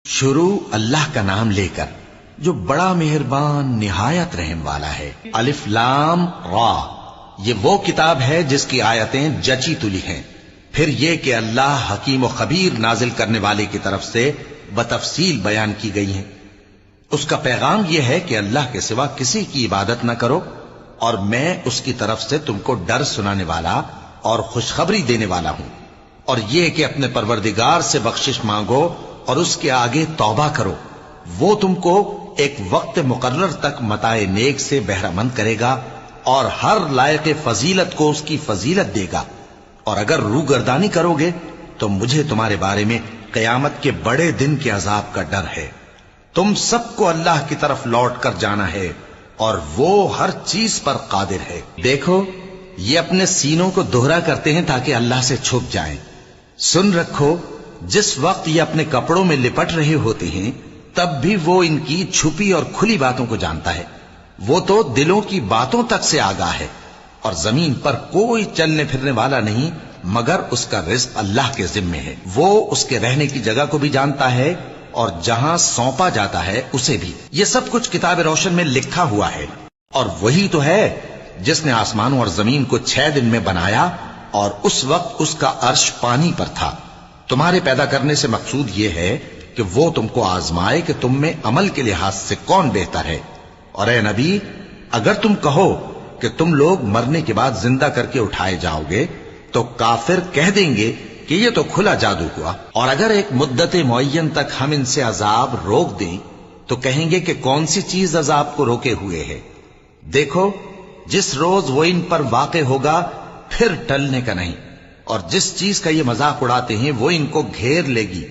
شروع اللہ کا نام لے کر جو بڑا مہربان نہایت رحم والا ہے۔ الف لام را، یہ وہ کتاب ہے جس کی آیتیں جچی تلی ہیں۔ پھر یہ کہ اللہ حکیم و خبیر نازل کرنے والے کی طرف سے بتفصیل بیان کی گئی ہیں۔ اس کا پیغام یہ ہے کہ اللہ کے سوا کسی کی عبادت نہ کرو، اور میں اس کی طرف سے تم کو ڈر سنانے والا اور خوشخبری دینے والا ہوں، اور یہ کہ اپنے پروردگار سے بخشش مانگو اور اس کے آگے توبہ کرو، وہ تم کو ایک وقت مقرر تک متاع نیک سے بہرہ مند کرے گا اور ہر لائق فضیلت کو اس کی فضیلت دے گا، اور اگر روگردانی کرو گے تو مجھے تمہارے بارے میں قیامت کے بڑے دن کے عذاب کا ڈر ہے۔ تم سب کو اللہ کی طرف لوٹ کر جانا ہے اور وہ ہر چیز پر قادر ہے۔ دیکھو یہ اپنے سینوں کو دوہرا کرتے ہیں تاکہ اللہ سے چھپ جائیں۔ سن رکھو جس وقت یہ اپنے کپڑوں میں لپٹ رہے ہوتے ہیں تب بھی وہ ان کی چھپی اور کھلی باتوں کو جانتا ہے۔ وہ تو دلوں کی باتوں تک سے آگاہ ہے، اور زمین پر کوئی چلنے پھرنے والا نہیں مگر اس کا رزق اللہ کے ذمے ہے۔ وہ اس کے رہنے کی جگہ کو بھی جانتا ہے اور جہاں سونپا جاتا ہے اسے بھی۔ یہ سب کچھ کتاب روشن میں لکھا ہوا ہے، اور وہی تو ہے جس نے آسمانوں اور زمین کو 6 دن میں بنایا، اور اس وقت اس کا عرش پانی پر تھا۔ تمہارے پیدا کرنے سے مقصود یہ ہے کہ وہ تم کو آزمائے کہ تم میں عمل کے لحاظ سے کون بہتر ہے۔ اور اے نبی، اگر تم کہو کہ تم لوگ مرنے کے بعد زندہ کر کے اٹھائے جاؤ گے تو کافر کہہ دیں گے کہ یہ تو کھلا جادو ہوا، اور اگر ایک مدت معین تک ہم ان سے عذاب روک دیں تو کہیں گے کہ کون سی چیز عذاب کو روکے ہوئے ہے۔ دیکھو جس روز وہ ان پر واقع ہوگا پھر ٹلنے کا نہیں، اور جس چیز کا یہ مذاق اڑاتے ہیں وہ ان کو گھیر لے گی۔